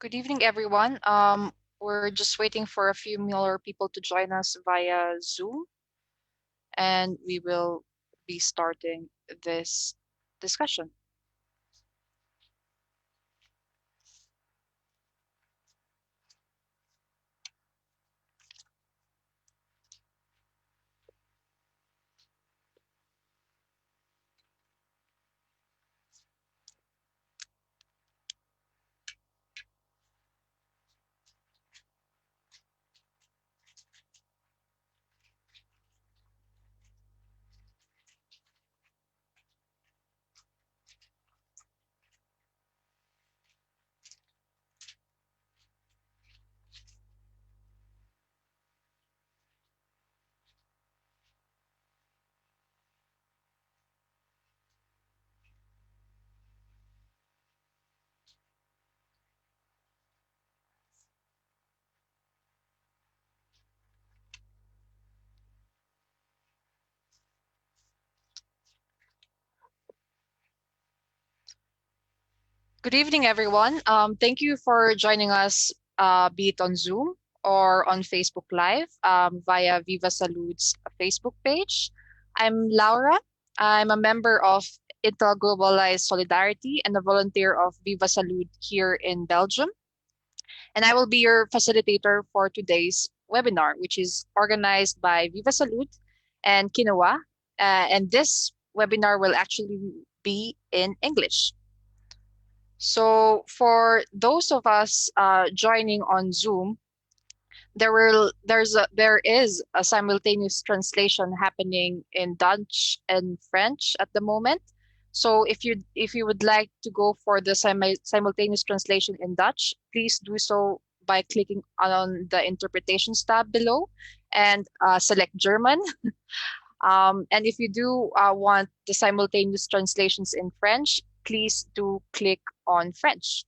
Good evening, everyone. We're just waiting for a few more people to join us via Zoom, and we will be starting this discussion. Good evening, everyone. Thank you for joining us, be it on Zoom or on Facebook Live via Viva Salud's Facebook page. I'm Laura. I'm a member of Interglobalized Solidarity and a volunteer of Viva Salud here in Belgium. And I will be your facilitator for today's webinar, which is organized by Viva Salud and Quinoa. And this webinar will actually be in English. So for those of us joining on Zoom, there is a simultaneous translation happening in Dutch and French at the moment. So if you would like to go for the simultaneous translation in Dutch, please do so by clicking on the interpretations tab below and select German. And if you do want the simultaneous translations in French, please do click on French.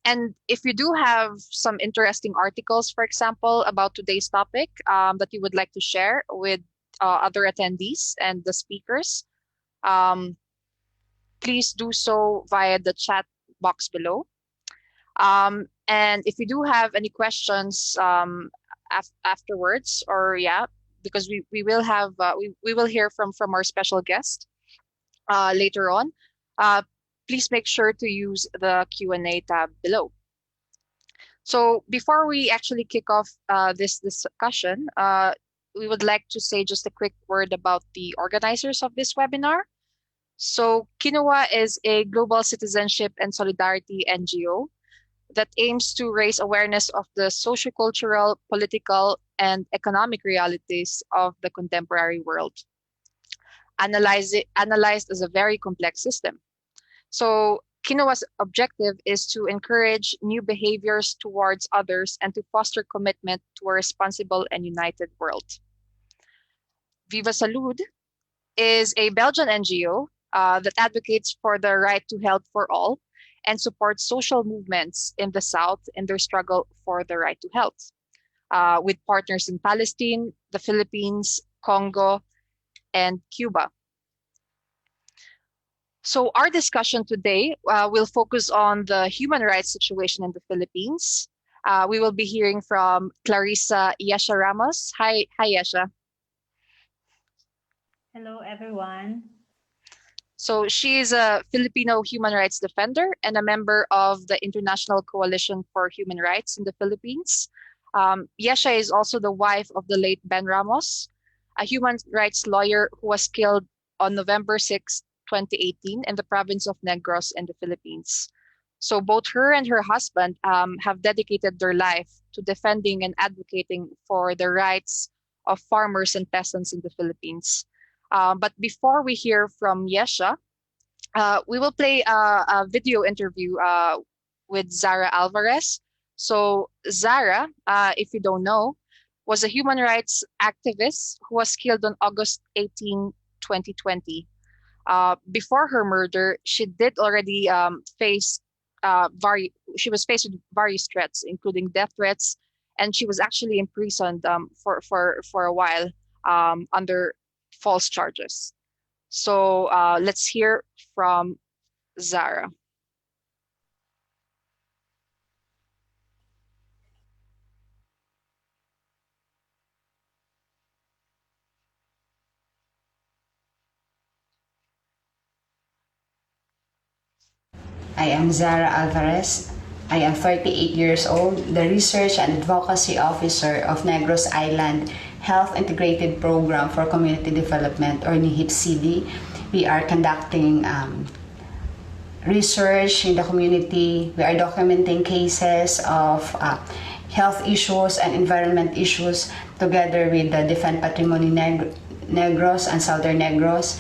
And if you do have some interesting articles, for example, about today's topic that you would like to share with other attendees and the speakers, um, please do so via the chat box below. And if you do have any questions afterwards, or yeah, because we will have we will hear from our special guest later on, uh, please make sure to use the Q&A tab below. So before we actually kick off this discussion, we would like to say just a quick word about the organizers of this webinar. So Quinoa is a global citizenship and solidarity NGO that aims to raise awareness of the sociocultural, political, and economic realities of the contemporary world, analyzed as a very complex system. So Quinoa's objective is to encourage new behaviors towards others and to foster commitment to a responsible and united world. Viva Salud is a Belgian NGO that advocates for the right to health for all and supports social movements in the South in their struggle for the right to health, with partners in Palestine, the Philippines, Congo, and Cuba. So our discussion today will focus on the human rights situation in the Philippines. We will be hearing from Clarissa Yesha Ramos. Hi, Yesha. Hello, everyone. So she is a Filipino human rights defender and a member of the International Coalition for Human Rights in the Philippines. Yesha is also the wife of the late Ben Ramos, a human rights lawyer who was killed on November 6, 2018 in the province of Negros in the Philippines. So both her and her husband have dedicated their life to defending and advocating for the rights of farmers and peasants in the Philippines. But before we hear from Yesha, we will play a video interview with Zara Alvarez. So Zara, if you don't know, was a human rights activist who was killed on August 18, 2020. Before her murder, she did already face she was faced with various threats, including death threats, and she was actually imprisoned for a while under false charges. So let's hear from Zara. I am Zara Alvarez. I am 38 years old, the Research and Advocacy Officer of Negros Island Health Integrated Program for Community Development, or NIHIP-CD. We are conducting research in the community. We are documenting cases of health issues and environment issues together with the Defend Patrimony Negros and Southern Negros.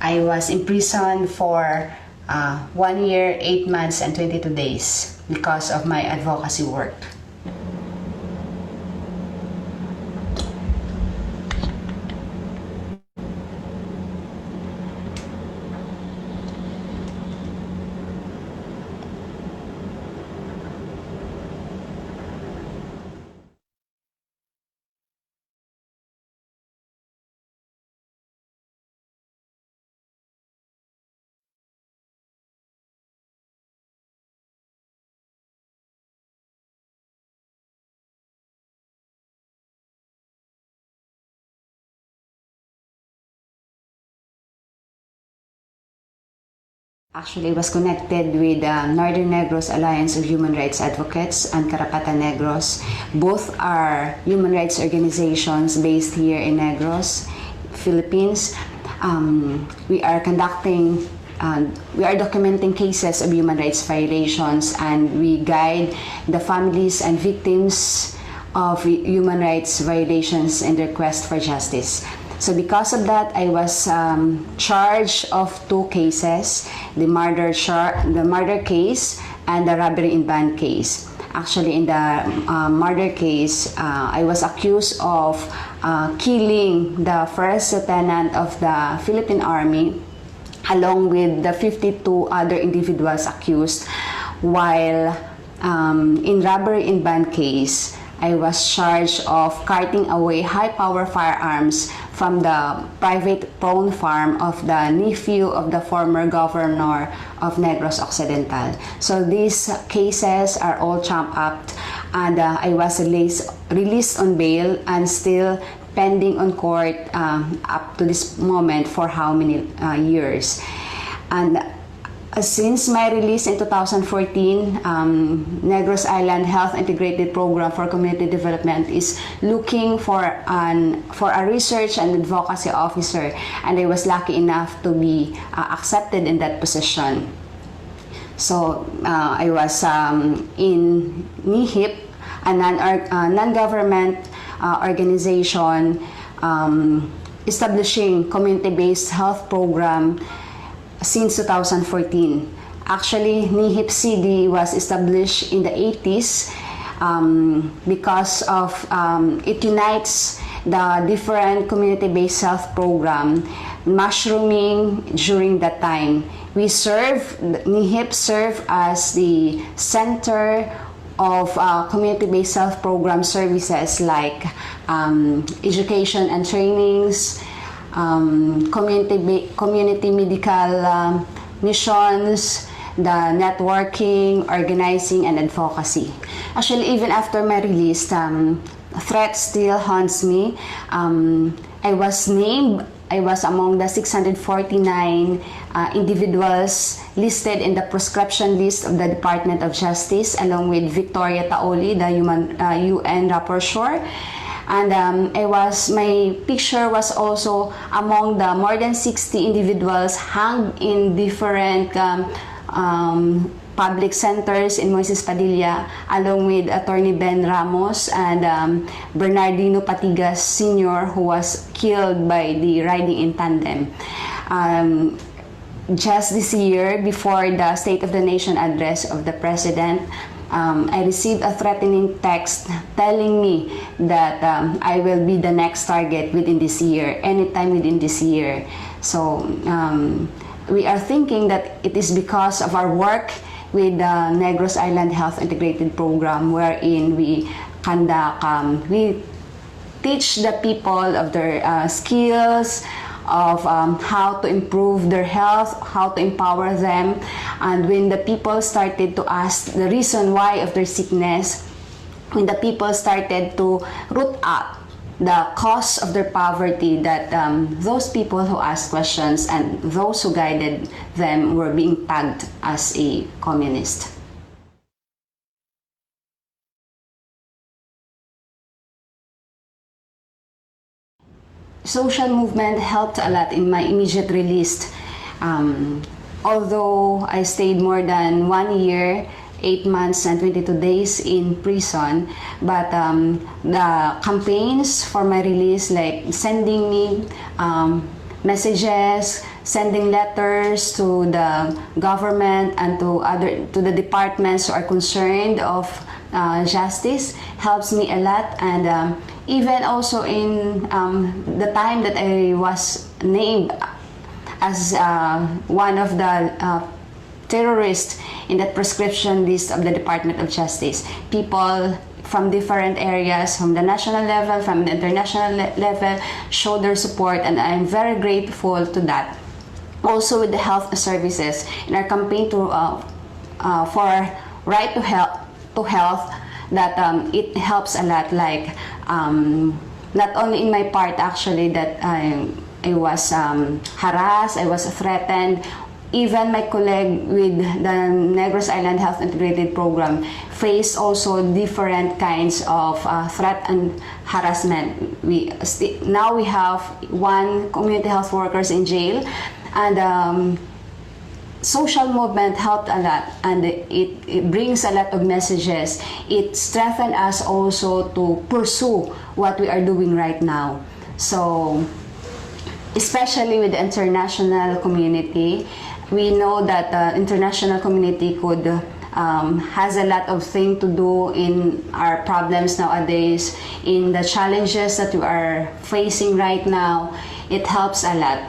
I was imprisoned for 1 year, 8 months, and 22 days because of my advocacy work. Actually, I was connected with Northern Negros Alliance of Human Rights Advocates and Karapatan Negros. Both are human rights organizations based here in Negros, Philippines. We are documenting cases of human rights violations, and we guide the families and victims of human rights violations in their quest for justice. So because of that, I was charged of 2 cases, the murder case and the robbery in band case. Actually, in the murder case, I was accused of killing the first lieutenant of the Philippine Army along with the 52 other individuals accused, while in robbery in band case, I was charged of carting away high-power firearms from the private pawn farm of the nephew of the former governor of Negros Occidental. So these cases are all trumped up, and I was released on bail and still pending on court up to this moment for how many years. And since my release in 2014, Negros Island Health Integrated Program for Community Development is looking for a research and advocacy officer, and I was lucky enough to be accepted in that position. So I was in NIHIP, a non-government organization establishing community-based health program since 2014. Actually, NIHIP-CD was established in the 80s because of it unites the different community-based health program mushrooming during that time. NIHIP served as the center of community-based health program services like education and trainings, community medical missions, the networking, organizing, and advocacy. Actually, even after my release, threat still haunts me. I was among the 649 individuals listed in the proscription list of the Department of Justice, along with Victoria Taoli, the UN rapporteur. And my picture was also among the more than 60 individuals hung in different public centers in Moises Padilla, along with Attorney Ben Ramos and Bernardino Patigas Sr., who was killed by the riding in tandem. Just this year, before the State of the Nation address of the President, I received a threatening text telling me that I will be the next target within this year, anytime within this year. So we are thinking that it is because of our work with the Negros Island Health Integrated Program, wherein we we teach the people of their skills, of how to improve their health, how to empower them. And when the people started to ask the reason why of their sickness, when the people started to root out the cause of their poverty, that those people who asked questions and those who guided them were being tagged as a communist. Social movement helped a lot in my immediate release. Although I stayed more than 1 year, 8 months and 22 days in prison, but the campaigns for my release, like sending me messages, sending letters to the government and to the departments who are concerned of justice, helps me a lot. And even also in the time that I was named as one of the terrorists in that prescription list of the Department of Justice, people from different areas, from the national level, from the international level, show their support, and I'm very grateful to that. Also with the health services in our campaign for right to health, that it helps a lot. Like not only in my part actually, that I was harassed, I was threatened. Even my colleague with the Negros Island Health Integrated Program faced also different kinds of threat and harassment. Now we have 1 community health workers in jail, and social movement helped a lot, and it brings a lot of messages. It strengthens us also to pursue what we are doing right now. So especially with the international community, we know that the international community has a lot of things to do in our problems nowadays, in the challenges that we are facing right now. It helps a lot.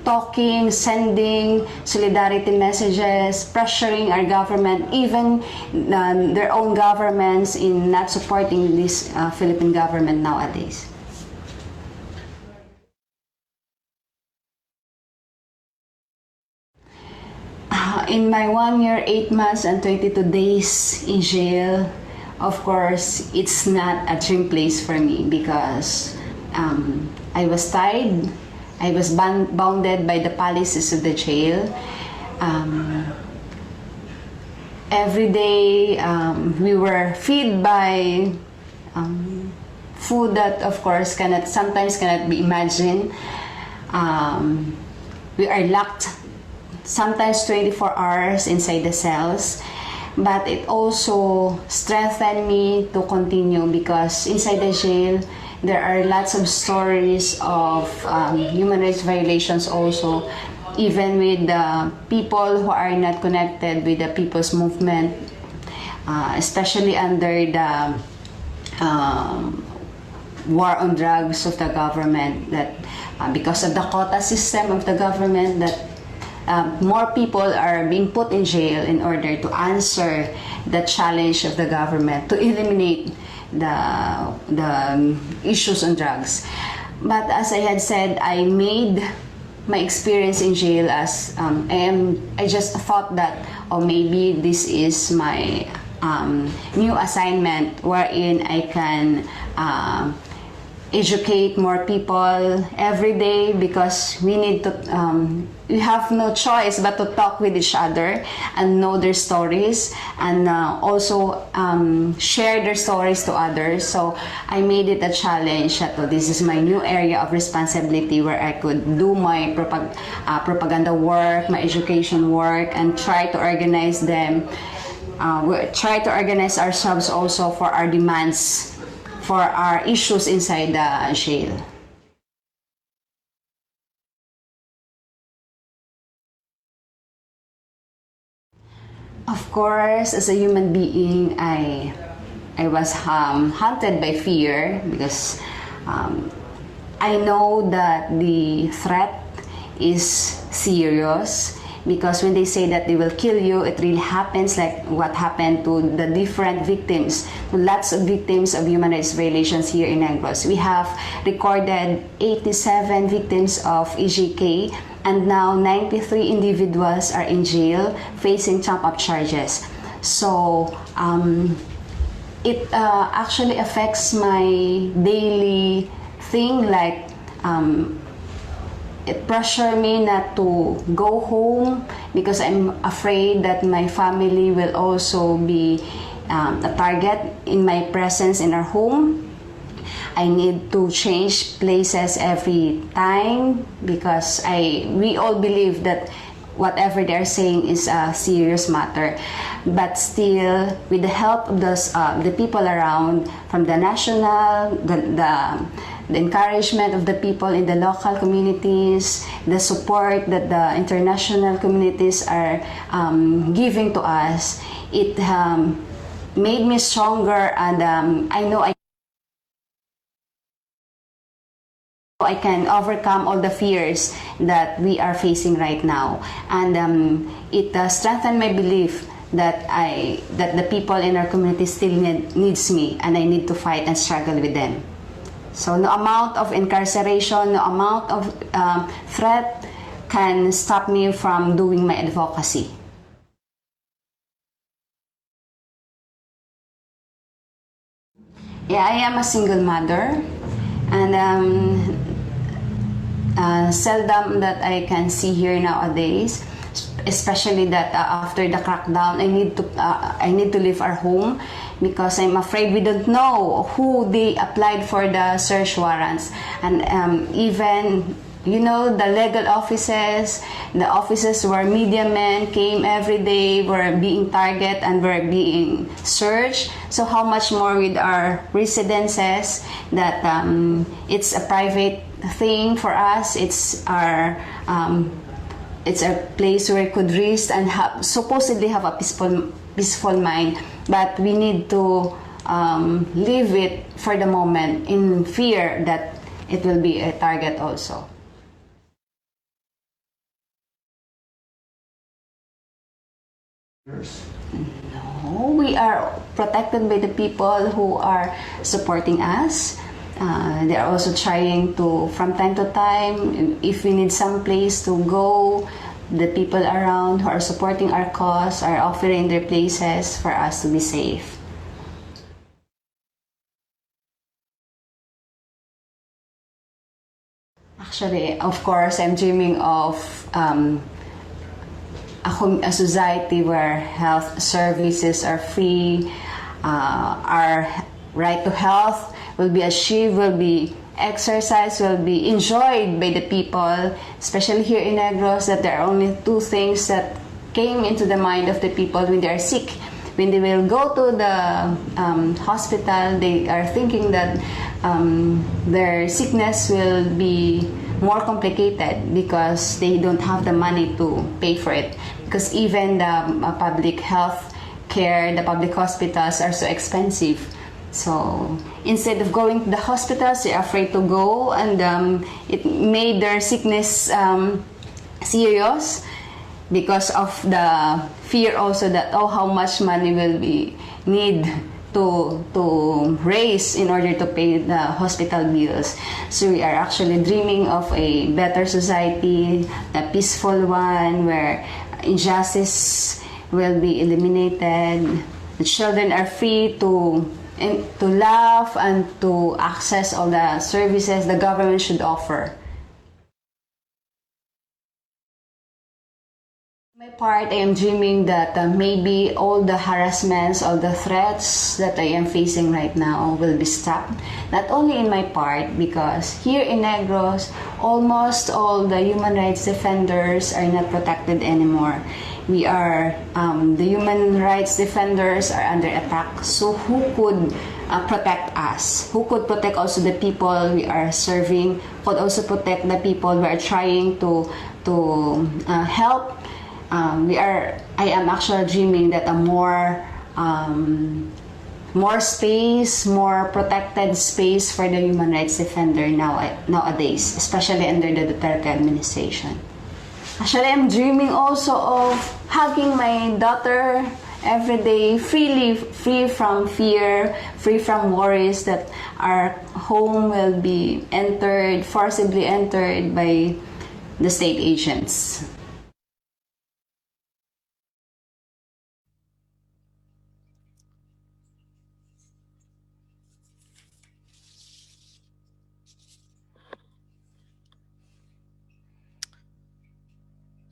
Talking, sending solidarity messages, pressuring our government, even their own governments, in not supporting this Philippine government nowadays. In my 1 year, 8 months and 22 days in jail, of course, it's not a dream place for me, because I was tied. I was bounded by the policies of the jail. Every day, we were fed by food that, of course, sometimes cannot be imagined. We are locked sometimes 24 hours inside the cells, but it also strengthened me to continue, because inside the jail there are lots of stories of human rights violations also, even with the people who are not connected with the people's movement, especially under the war on drugs of the government, that because of the quota system of the government, that more people are being put in jail in order to answer the challenge of the government to eliminate the issues on drugs. But as I had said, I made my experience in jail as I just thought that, oh, maybe this is my new assignment wherein I can educate more people every day, because we need to we have no choice but to talk with each other and know their stories, and also share their stories to others. So I made it a challenge that, oh, this is my new area of responsibility, where I could do my propaganda work, my education work, and try to organize them. Try to organize ourselves also for our demands, for our issues inside the jail. Of course, as a human being, I was haunted by fear, because I know that the threat is serious, because when they say that they will kill you, it really happens, like what happened to the different victims, lots of victims of human rights violations here in Negros. We have recorded 87 victims of EJK, and now 93 individuals are in jail facing trump-up charges. So it actually affects my daily thing, like it pressure me not to go home because I'm afraid that my family will also be a target in my presence in our home. I need to change places every time because we all believe that whatever they're saying is a serious matter. But still, with the help of the people around, from the national, the encouragement of the people in the local communities, the support that the international communities are giving to us, it made me stronger, and I know I can overcome all the fears that we are facing right now, and it strengthened my belief that the people in our community still needs me, and I need to fight and struggle with them. So no amount of incarceration, no amount of threat can stop me from doing my advocacy. Yeah, I am a single mother, and seldom that I can see here nowadays, especially that after the crackdown, I need to leave our home because I'm afraid we don't know who they applied for the search warrants, and even the legal offices, the offices where media men came every day were being targeted and were being searched. So how much more with our residences that it's a private thing for us. It's a place where we could rest and supposedly have a peaceful mind, but we need to leave it for the moment in fear that it will be a target also. No, we are protected by the people who are supporting us. They are also trying to, from time to time, if we need some place to go, the people around who are supporting our cause are offering their places for us to be safe. Actually, of course, I'm dreaming of a society where health services are free, our right to health will be achieved, will be exercise, will be enjoyed by the people, especially here in Negros, that there are only two things that came into the mind of the people when they are sick. When they will go to the hospital, they are thinking that their sickness will be more complicated because they don't have the money to pay for it. Because even the public health care, the public hospitals are so expensive. So instead of going to the hospitals, they're afraid to go, and it made their sickness serious because of the fear also that how much money will be need to raise in order to pay the hospital bills. So we are actually dreaming of a better society, a peaceful one where injustice will be eliminated. The children are free to laugh and to access all the services the government should offer. My part, I am dreaming that maybe all the harassments, all the threats that I am facing right now will be stopped. Not only in my part, because here in Negros, almost all the human rights defenders are not protected anymore. We are, the human rights defenders are under attack. So who could protect us? Who could protect also the people we are serving? Could also protect the people we are trying to help? I am actually dreaming that a more space, more protected space for the human rights defender nowadays, especially under the Duterte administration. Actually, I'm dreaming also of hugging my daughter every day, free from fear, free from worries that our home will be forcibly entered by the state agents.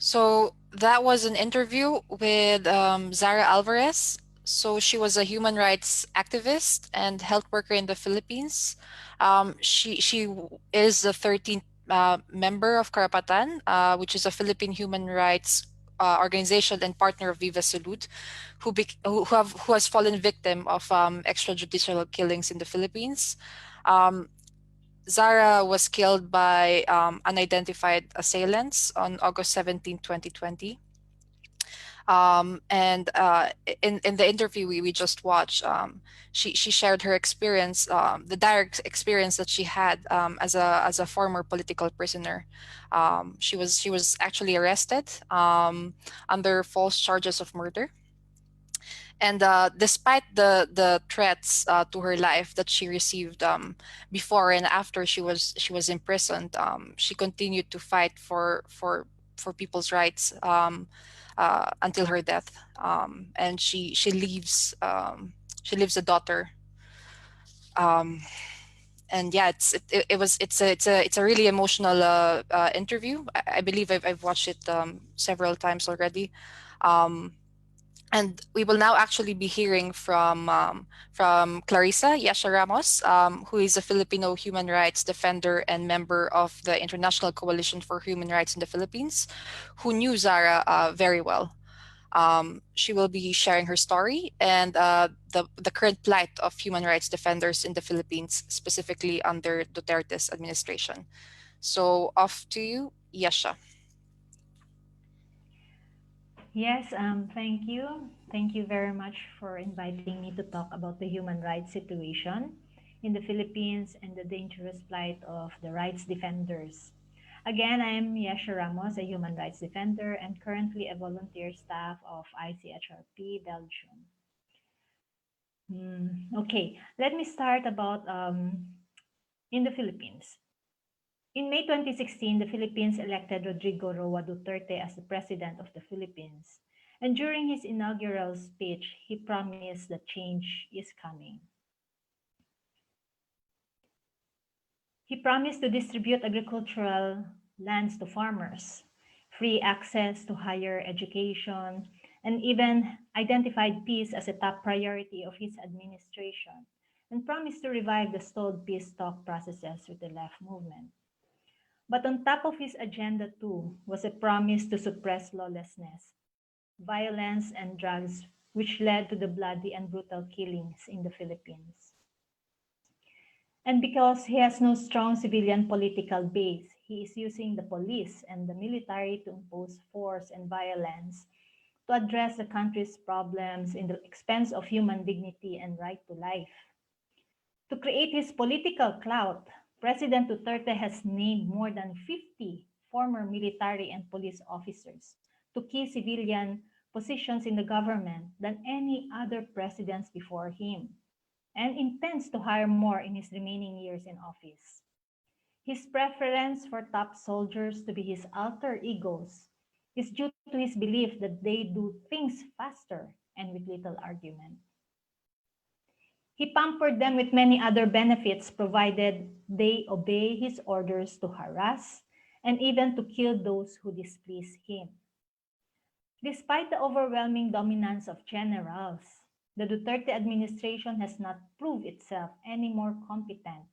So that was an interview with Zara Alvarez. So she was a human rights activist and health worker in the Philippines. She is the 13th member of Karapatan, which is a Philippine human rights organization and partner of Viva Salud, who has fallen victim of extrajudicial killings in the Philippines. Um, Zara was killed by unidentified assailants on August 17, 2020. And in the interview we just watched, she shared her experience, the direct experience that she had as a former political prisoner. She was actually arrested under false charges of murder. And despite the threats to her life that she received before and after she was imprisoned, she continued to fight for people's rights until her death. And she leaves a daughter. Um, and yeah, it's a really emotional interview. I believe I've watched it several times already. Um, and we will now actually be hearing from Clarissa Yasha Ramos, who is a Filipino human rights defender and member of the International Coalition for Human Rights in the Philippines, who knew Zara very well. She will be sharing her story and the current plight of human rights defenders in the Philippines, specifically under Duterte's administration. So off to you, Yasha. Yes, thank you. Thank you very much for inviting me to talk about the human rights situation in the Philippines and the dangerous plight of the rights defenders. Again, I'm Yesha Ramos, a human rights defender and currently a volunteer staff of ICHRP Belgium. Okay, let me start about in the Philippines. In May 2016, the Philippines elected Rodrigo Roa Duterte as the President of the Philippines. And during his inaugural speech, he promised that change is coming. He promised to distribute agricultural lands to farmers, free access to higher education, and even identified peace as a top priority of his administration, and promised to revive the stalled peace talk processes with the left movement. But on top of his agenda, too, was a promise to suppress lawlessness, violence, and drugs, which led to the bloody and brutal killings in the Philippines. And because he has no strong civilian political base, he is using the police and the military to impose force and violence to address the country's problems in the expense of human dignity and right to life. To create his political clout, President Duterte has named more than 50 former military and police officers to key civilian positions in the government than any other presidents before him, and intends to hire more in his remaining years in office. His preference for top soldiers to be his alter egos is due to his belief that they do things faster and with little argument. He pampered them with many other benefits provided they obey his orders to harass and even to kill those who displease him. Despite the overwhelming dominance of generals, the Duterte administration has not proved itself any more competent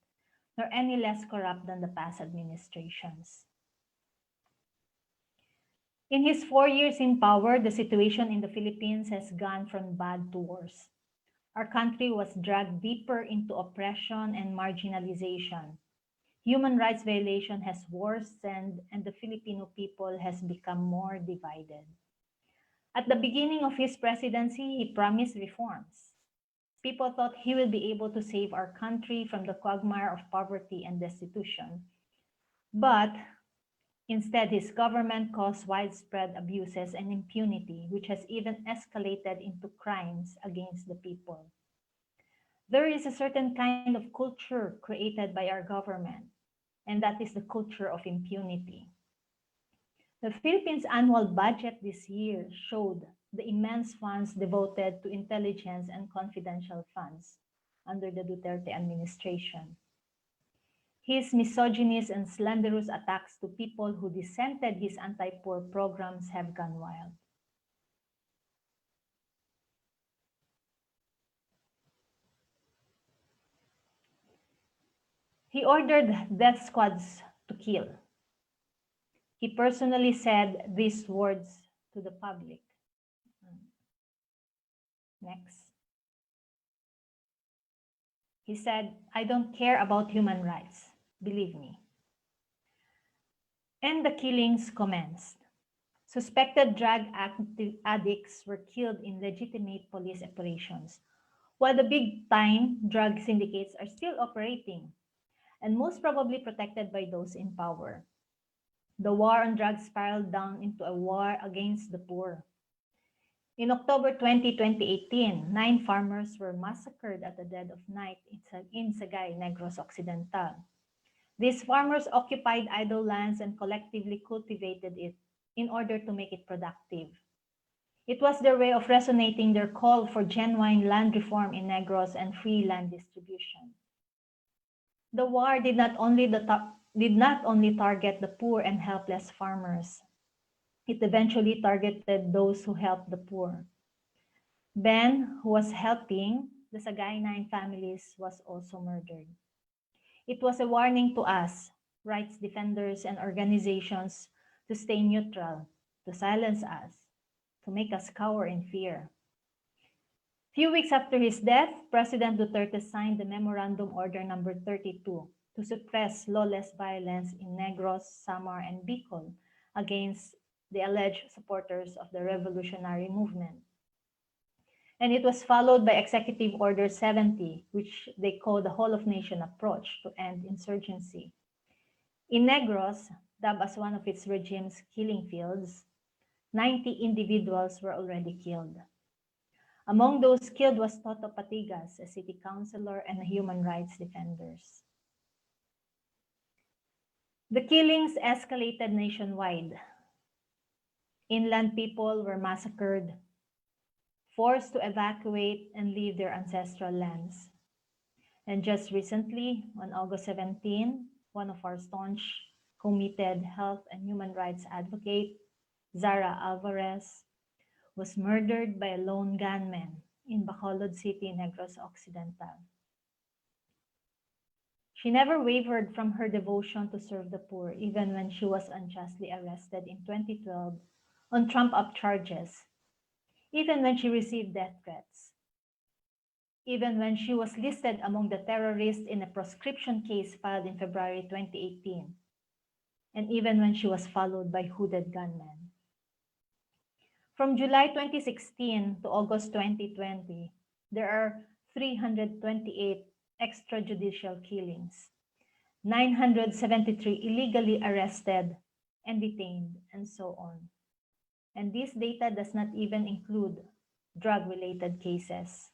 nor any less corrupt than the past administrations. In his 4 years in power, the situation in the Philippines has gone from bad to worse. Our country was dragged deeper into oppression and marginalization. Human rights violation has worsened and the Filipino people has become more divided. At the beginning of his presidency, he promised reforms. People thought he will be able to save our country from the quagmire of poverty and destitution. But instead, his government caused widespread abuses and impunity, which has even escalated into crimes against the people. There is a certain kind of culture created by our government, and that is the culture of impunity. The Philippines' annual budget this year showed the immense funds devoted to intelligence and confidential funds under the Duterte administration. His misogynist and slanderous attacks to people who dissented his anti-poor programs have gone wild. He ordered death squads to kill. He personally said these words to the public. Next. He said, "I don't care about human rights, believe me." And the killings commenced. Suspected drug addicts were killed in legitimate police operations, while the big-time drug syndicates are still operating, and most probably protected by those in power. The war on drugs spiraled down into a war against the poor. In October 2018, 9 farmers were massacred at the dead of night in Sagay, Negros Occidental. These farmers occupied idle lands and collectively cultivated it in order to make it productive. It was their way of resonating their call for genuine land reform in Negros and free land distribution. The war did not only target the poor and helpless farmers. It eventually targeted those who helped the poor. Ben, who was helping the Sagay 9 families, was also murdered. It was a warning to us, rights defenders and organizations, to stay neutral, to silence us, to make us cower in fear. Few weeks after his death, President Duterte signed the Memorandum Order Number 32 to suppress lawless violence in Negros, Samar, and Bicol against the alleged supporters of the revolutionary movement. And it was followed by Executive Order 70, which they call the whole-of-nation approach to end insurgency. In Negros, dubbed as one of its regime's killing fields, 90 individuals were already killed. Among those killed was Toto Patigas, a city councilor and a human rights defender. The killings escalated nationwide. Inland people were massacred, forced to evacuate and leave their ancestral lands. And just recently, on August 17, one of our staunch, committed health and human rights advocate, Zara Alvarez, was murdered by a lone gunman in Bacolod City, Negros Occidental. She never wavered from her devotion to serve the poor, even when she was unjustly arrested in 2012 on trump-up charges, even when she received death threats, even when she was listed among the terrorists in a proscription case filed in February 2018, and even when she was followed by hooded gunmen. From July 2016 to August 2020, there are 328 extrajudicial killings, 973 illegally arrested and detained, and so on. And this data does not even include drug-related cases.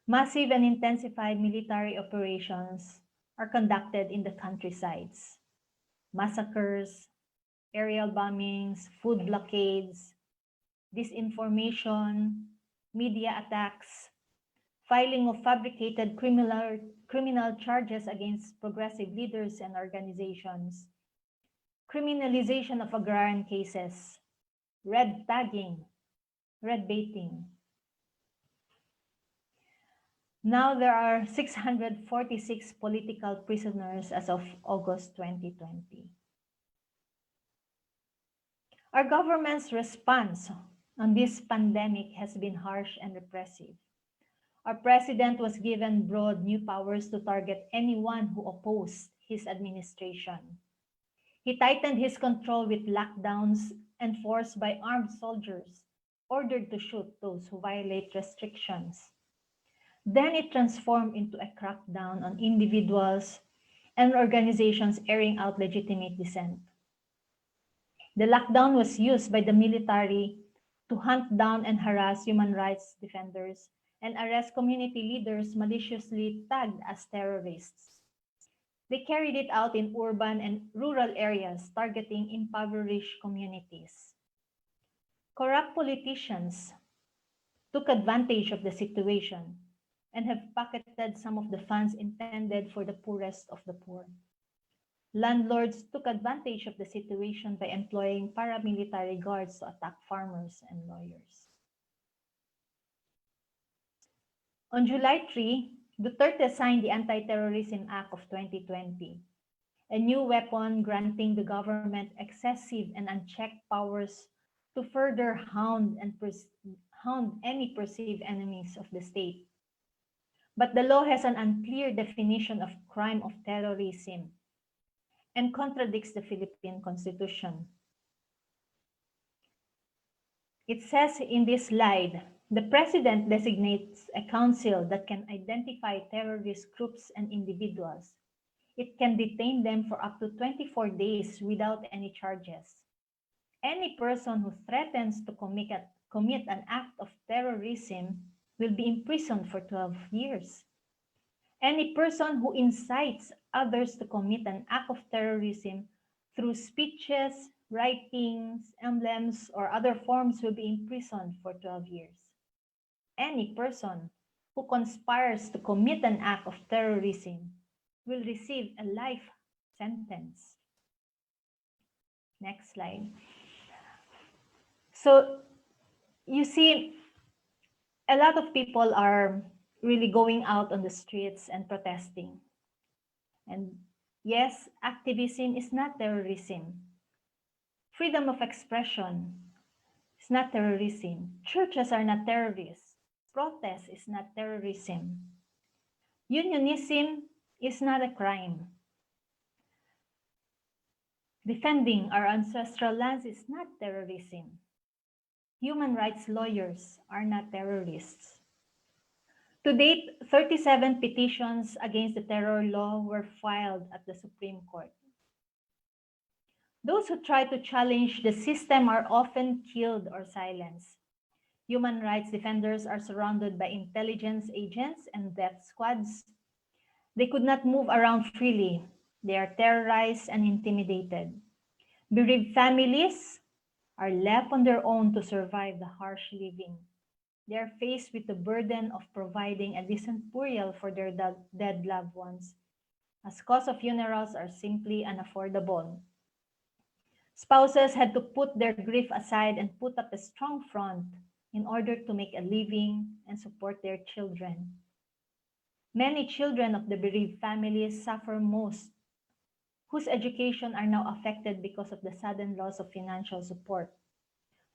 Massive and intensified military operations are conducted in the countrysides. Massacres, aerial bombings, food blockades, disinformation, media attacks, filing of fabricated criminal charges against progressive leaders and organizations, criminalization of agrarian cases, red tagging, red baiting. Now there are 646 political prisoners as of August 2020. Our government's response on this pandemic has been harsh and repressive. Our president was given broad new powers to target anyone who opposed his administration. He tightened his control with lockdowns enforced by armed soldiers, ordered to shoot those who violate restrictions. Then it transformed into a crackdown on individuals and organizations airing out legitimate dissent. The lockdown was used by the military to hunt down and harass human rights defenders and arrest community leaders maliciously tagged as terrorists. They carried it out in urban and rural areas, targeting impoverished communities. Corrupt politicians took advantage of the situation and have pocketed some of the funds intended for the poorest of the poor. Landlords took advantage of the situation by employing paramilitary guards to attack farmers and lawyers. On July 3, Duterte signed the Anti-Terrorism Act of 2020, a new weapon granting the government excessive and unchecked powers to further hound any perceived enemies of the state. But the law has an unclear definition of crime of terrorism and contradicts the Philippine Constitution. It says in this slide, the President designates a council that can identify terrorist groups and individuals. It can detain them for up to 24 days without any charges. Any person who threatens to commit an act of terrorism will be imprisoned for 12 years. Any person who incites others to commit an act of terrorism through speeches, writings, emblems, or other forms will be imprisoned for 12 years. Any person who conspires to commit an act of terrorism will receive a life sentence. Next slide. So you see, a lot of people are really going out on the streets and protesting. And yes, activism is not terrorism. Freedom of expression is not terrorism. Churches are not terrorists. Protest is not terrorism. Unionism is not a crime. Defending our ancestral lands is not terrorism. Human rights lawyers are not terrorists. To date, 37 petitions against the terror law were filed at the Supreme Court. Those who try to challenge the system are often killed or silenced. Human rights defenders are surrounded by intelligence agents and death squads. They could not move around freely. They are terrorized and intimidated. Bereaved families are left on their own to survive the harsh living. They are faced with the burden of providing a decent burial for their dead loved ones, as costs of funerals are simply unaffordable. Spouses had to put their grief aside and put up a strong front in order to make a living and support their children. Many children of the bereaved families suffer most, whose education are now affected because of the sudden loss of financial support,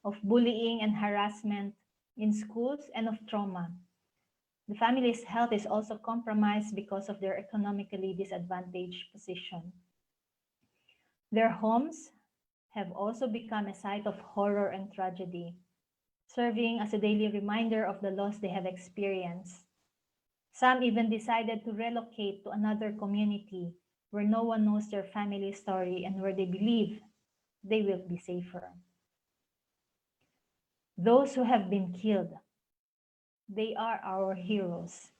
of bullying and harassment in schools, and of trauma. The family's health is also compromised because of their economically disadvantaged position. Their homes have also become a site of horror and tragedy, serving as a daily reminder of the loss they have experienced. Some even decided to relocate to another community where no one knows their family story and where they believe they will be safer. Those who have been killed, they are our heroes.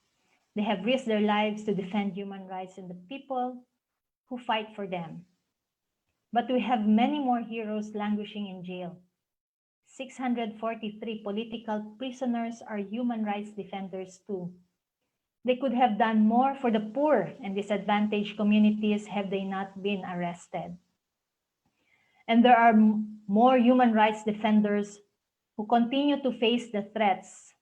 They have risked their lives to defend human rights and the people who fight for them. But we have many more heroes languishing in jail. 643 political prisoners are human rights defenders too. They could have done more for the poor and disadvantaged communities had they not been arrested. And there are more human rights defenders who continue to face the threats,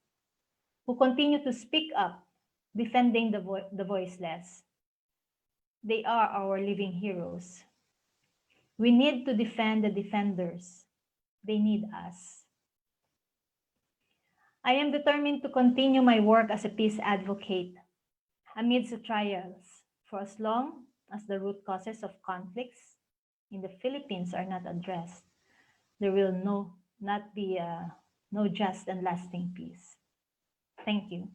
who continue to speak up, defending the voiceless. They are our living heroes. We need to defend the defenders. They need us. I am determined to continue my work as a peace advocate amidst the trials for as long as the root causes of conflicts in the Philippines are not addressed. There will not be no just and lasting peace. Thank you.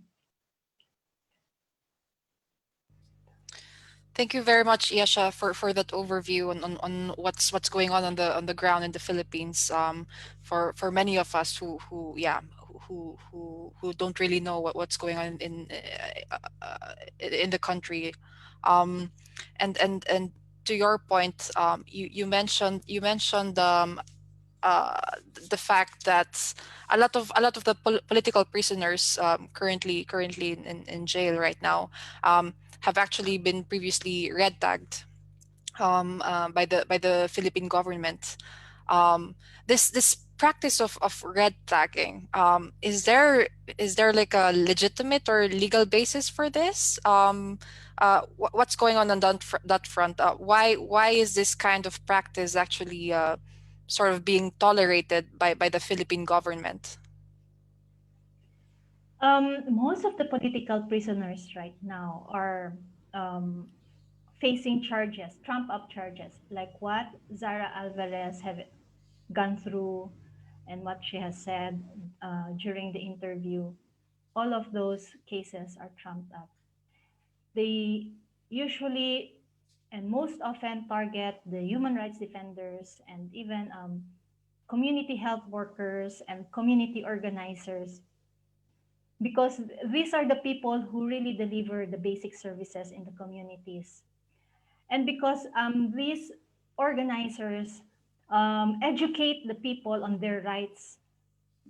Thank you very much, Yesha, for that overview on what's going on the ground in the Philippines. For many of us who yeah who don't really know what's going on in the country, um, and to your point, you mentioned the fact that a lot of the political prisoners currently in jail right now have actually been previously red tagged by the Philippine government. Um, this practice of red tagging, is there like a legitimate or legal basis for this? What's going on that front? Why is this kind of practice actually sort of being tolerated by the Philippine government? Most of the political prisoners right now are um, facing charges, trump up charges, like what Zara Alvarez have gone through and what she has said during the interview. All of those cases are trumped up. They usually and most often target the human rights defenders and even community health workers and community organizers, because these are the people who really deliver the basic services in the communities. And because these organizers educate the people on their rights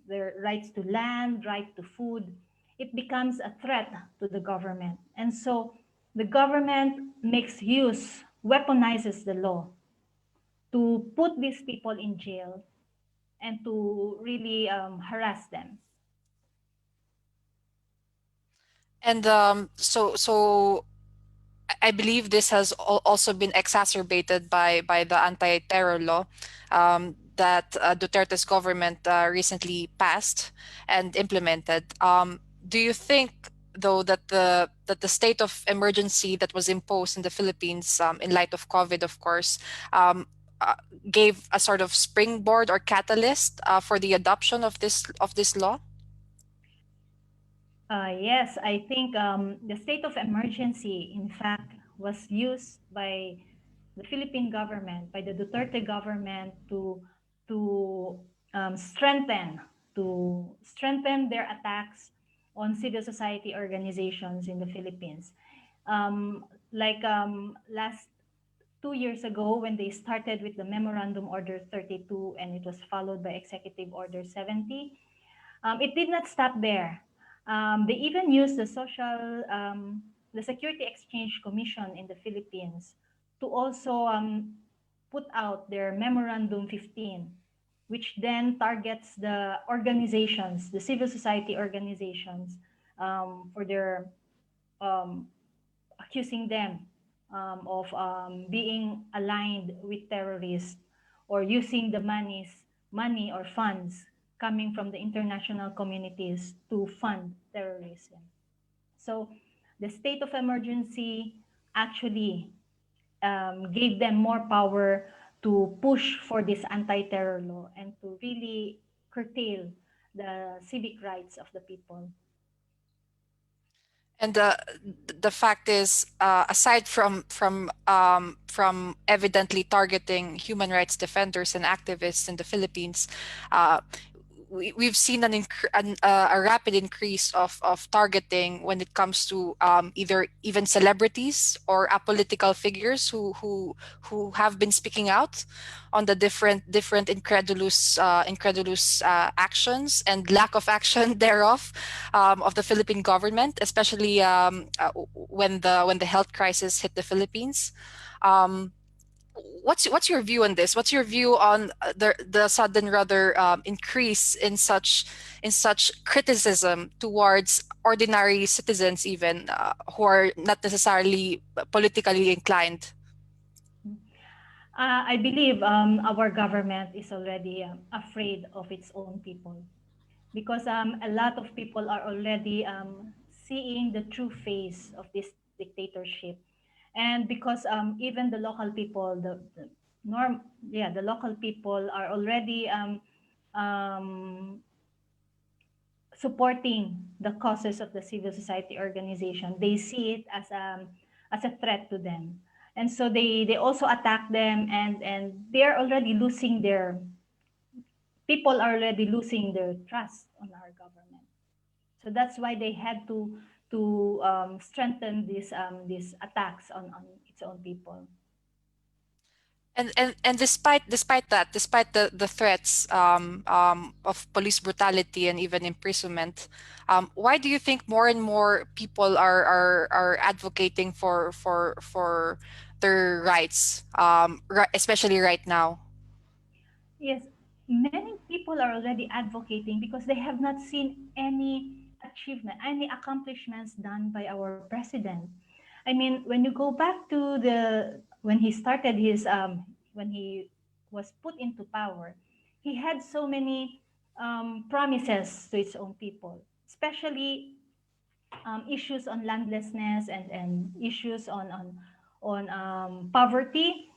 to land, right to food, it becomes a threat to the government. And so the government makes use, weaponizes the law to put these people in jail and to really harass them. And so I believe this has also been exacerbated by the anti-terror law that Duterte's government recently passed and implemented. Do you think, though, that the state of emergency that was imposed in the Philippines in light of COVID, of course, um, uh, gave a sort of springboard or catalyst for the adoption of this law? Yes, I think the state of emergency, in fact, was used by the Philippine government, by the Duterte government, to strengthen their attacks on civil society organizations in the Philippines. Like last 2 years ago, when they started with the Memorandum Order 32, and it was followed by Executive Order 70. It did not stop there. They even used the Security Exchange Commission in the Philippines to also put out their Memorandum 15, which then targets the organizations, the civil society organizations, for their um, accusing them of being aligned with terrorists or using the money or funds coming from the international communities to fund terrorism. So the state of emergency actually gave them more power to push for this anti-terror law and to really curtail the civic rights of the people. And the fact is, aside from evidently targeting human rights defenders and activists in the Philippines, uh, we've seen a rapid increase of targeting when it comes to either even celebrities or apolitical figures who have been speaking out on the different incredulous actions and lack of action thereof of the Philippine government, especially when the health crisis hit the Philippines. Um, what's your view on this? What's your view on the sudden rather increase in such criticism towards ordinary citizens, even who are not necessarily politically inclined? I believe our government is already afraid of its own people, because a lot of people are already seeing the true face of this dictatorship, and because even the local people, the local people are already um, supporting the causes of the civil society organization. They see it as a threat to them, and so they also attack them, and they're already losing their people are already losing their trust on our government. So that's why they had to strengthen these attacks on its own people. And despite that, despite the threats of police brutality and even imprisonment, why do you think more and more people are advocating for their rights, especially right now? Yes, many people are already advocating because they have not seen any achievement, any accomplishments done by our president. I mean, when you go back to the when he started his when he was put into power, he had so many promises to his own people, especially issues on landlessness and issues on poverty.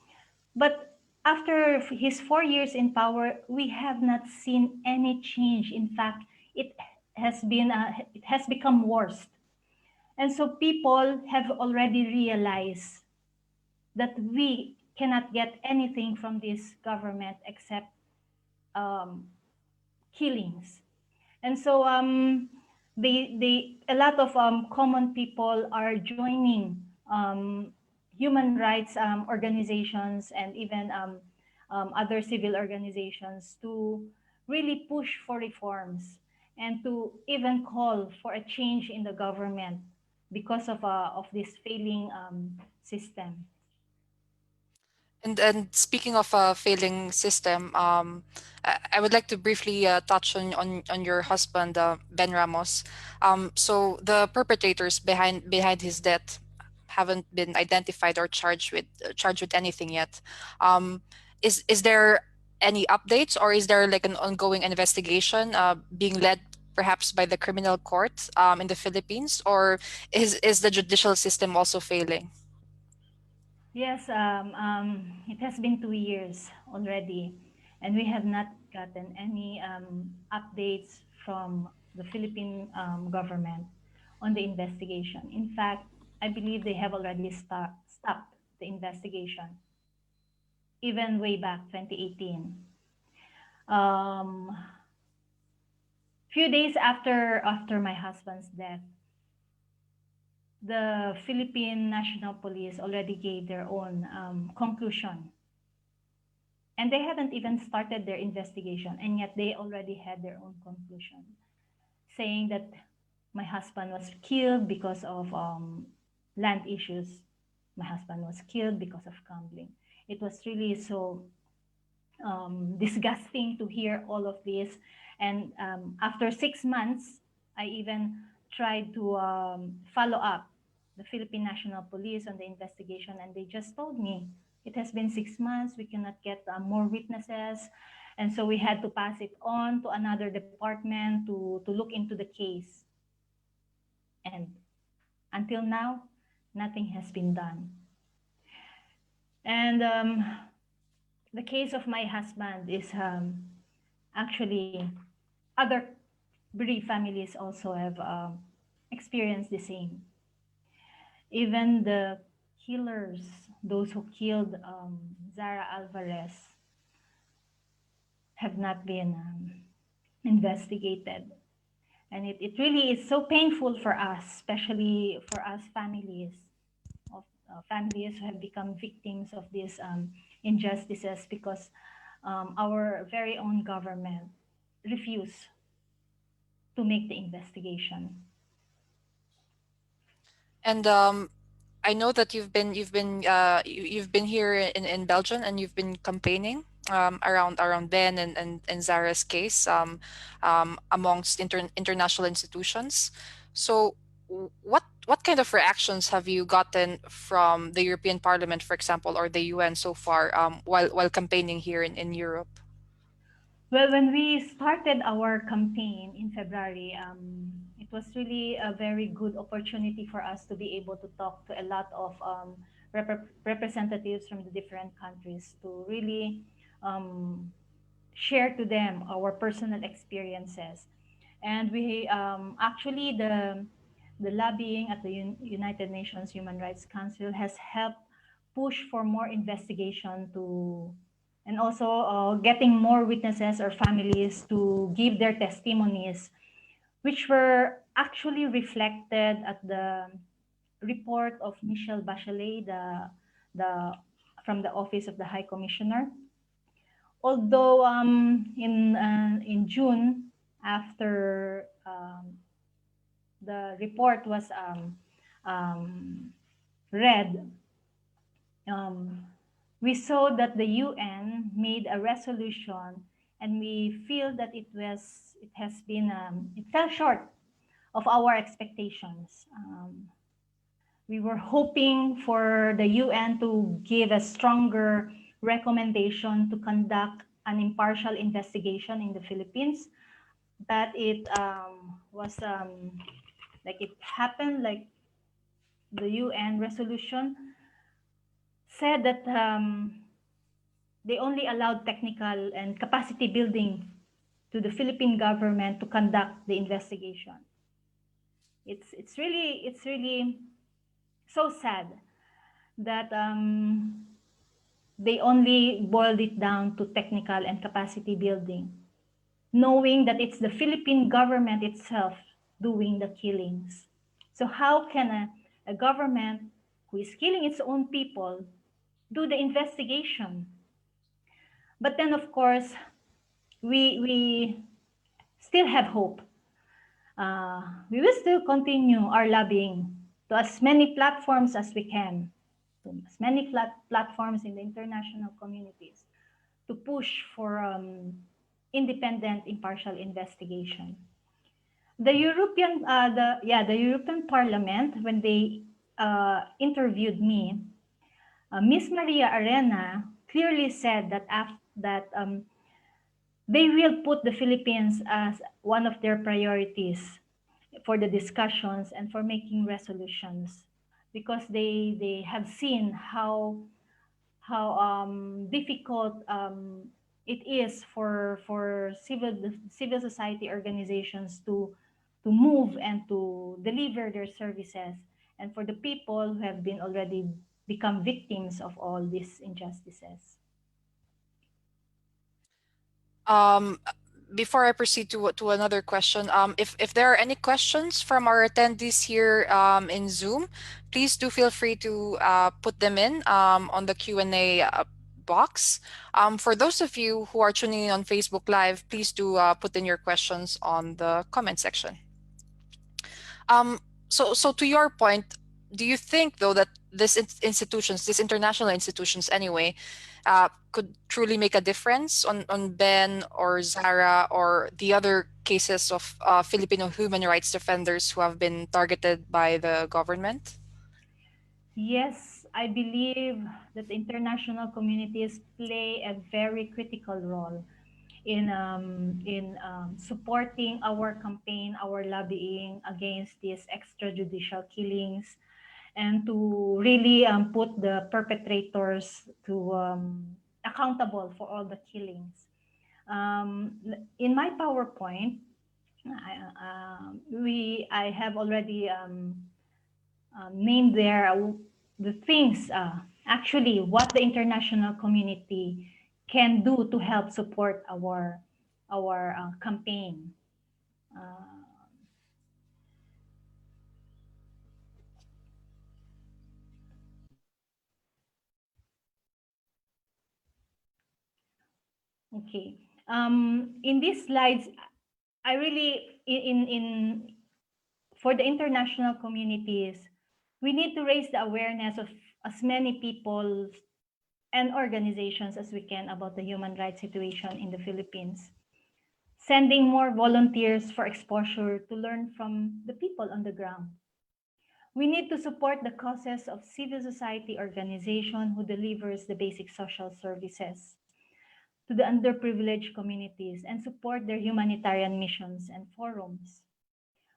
But after his 4 years in power, we have not seen any change. In fact, it it has become worse. And so people have already realized that we cannot get anything from this government except um, killings. And so a lot of common people are joining human rights organizations and even other civil organizations to really push for reforms and to even call for a change in the government because of this failing system. And speaking of a failing system, I would like to briefly touch on your husband, Ben Ramos. So the perpetrators behind his death haven't been identified or charged with anything yet. Um, is there any updates, or is there like an ongoing investigation being led perhaps by the criminal court in the Philippines, or is the judicial system also failing? Yes, it has been 2 years already, and we have not gotten any updates from the Philippine government on the investigation. In fact, I believe they have already stopped the investigation, even way back 2018. Um, few days after my husband's death, the Philippine National Police already gave their own conclusion. And they haven't even started their investigation, and yet they already had their own conclusion, saying that my husband was killed because of land issues. My husband was killed because of gambling. It was really so disgusting to hear all of this. And after 6 months, I even tried to follow up the Philippine National Police on the investigation, and they just told me it has been 6 months. We cannot get more witnesses, and so we had to pass it on to another department to look into the case. And until now, nothing has been done. And the case of my husband is actually other bereaved families also have experienced the same. Even the killers, those who killed Zara Alvarez, have not been investigated. And it really is so painful for us, especially for us families of families who have become victims of these injustices because our very own government refused to make the investigation. And I know that you've been here in Belgium, and you've been campaigning around Ben and Zara's case amongst international institutions. So what kind of reactions have you gotten from the European Parliament, for example, or the UN so far while campaigning here in Europe? Well, when we started our campaign in February, it was really a very good opportunity for us to be able to talk to a lot of representatives from the different countries to really um, share to them our personal experiences. And we actually the lobbying at the United Nations Human Rights Council has helped push for more investigation to and also getting more witnesses or families to give their testimonies, which were actually reflected at the report of Michelle Bachelet, the from the Office of the High Commissioner. Although in June, after the report was read, we saw that the UN made a resolution, and we feel that it fell short of our expectations. We were hoping for the UN to give a stronger recommendation to conduct an impartial investigation in the Philippines, but it was like it happened like the UN resolution said that they only allowed technical and capacity building to the Philippine government to conduct the investigation. It's really so sad that they only boiled it down to technical and capacity building, knowing that it's the Philippine government itself doing the killings. So how can a government who is killing its own people do the investigation? But then, of course, we still have hope. We will still continue our lobbying to as many platforms as we can, to as many platforms in the international communities, to push for independent, impartial investigation. The European Parliament, when they interviewed me, Miss Maria Arena clearly said that they will put the Philippines as one of their priorities for the discussions and for making resolutions, because they have seen how difficult it is for civil society organizations to move and to deliver their services, and for the people who have been already become victims of all these injustices. Before I proceed to another question, if there are any questions from our attendees here in Zoom, please do feel free to put them in on the Q&A box. For those of you who are tuning in on Facebook Live, please do put in your questions on the comment section. So to your point, do you think though that these international institutions anyway, could truly make a difference on Ben or Zara or the other cases of Filipino human rights defenders who have been targeted by the government? Yes, I believe that the international communities play a very critical role in supporting our campaign, our lobbying against these extrajudicial killings, and to really put the perpetrators to accountable for all the killings. In my PowerPoint, I have already named there the things, actually what the international community can do to help support our campaign. Okay. In these slides, I really for the international communities, we need to raise the awareness of as many people and organizations as we can about the human rights situation in the Philippines. Sending more volunteers for exposure to learn from the people on the ground. We need to support the causes of civil society organization who delivers the basic social services to the underprivileged communities and support their humanitarian missions and forums.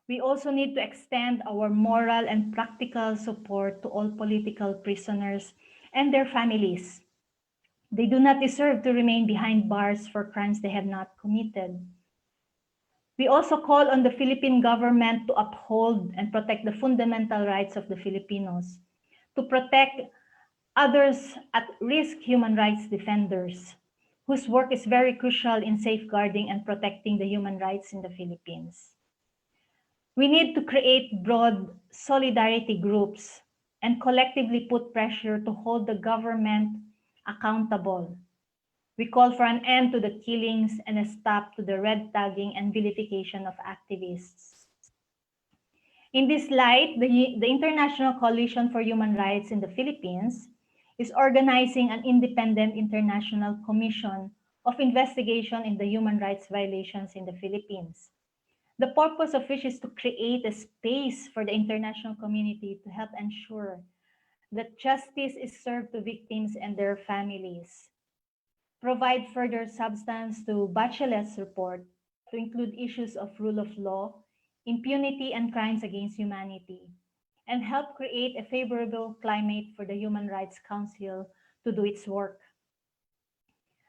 We also need to extend our moral and practical support to all political prisoners and their families. They do not deserve to remain behind bars for crimes they have not committed. We also call on the Philippine government to uphold and protect the fundamental rights of the Filipinos, to protect others at risk human rights defenders, whose work is very crucial in safeguarding and protecting the human rights in the Philippines. We need to create broad solidarity groups and collectively put pressure to hold the government accountable. We call for an end to the killings and a stop to the red tagging and vilification of activists. In this light, the International Coalition for Human Rights in the Philippines is organizing an independent international commission of investigation in the human rights violations in the Philippines. The purpose of which is to create a space for the international community to help ensure that justice is served to victims and their families, provide further substance to Bachelet's report to include issues of rule of law, impunity, and crimes against humanity, and help create a favorable climate for the Human Rights Council to do its work.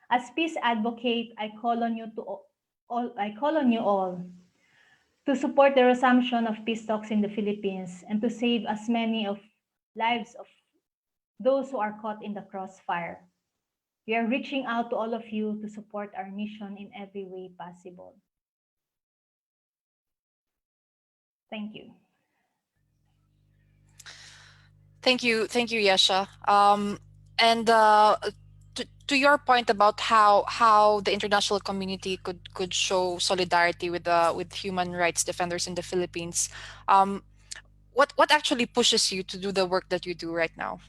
As peace advocate, I call on you all to support the resumption of peace talks in the Philippines and to save as many of lives of those who are caught in the crossfire. We are reaching out to all of you to support our mission in every way possible. Thank you. Thank you, Yesha. And to your point about how the international community could show solidarity with human rights defenders in the Philippines, what actually pushes you to do the work that you do right now?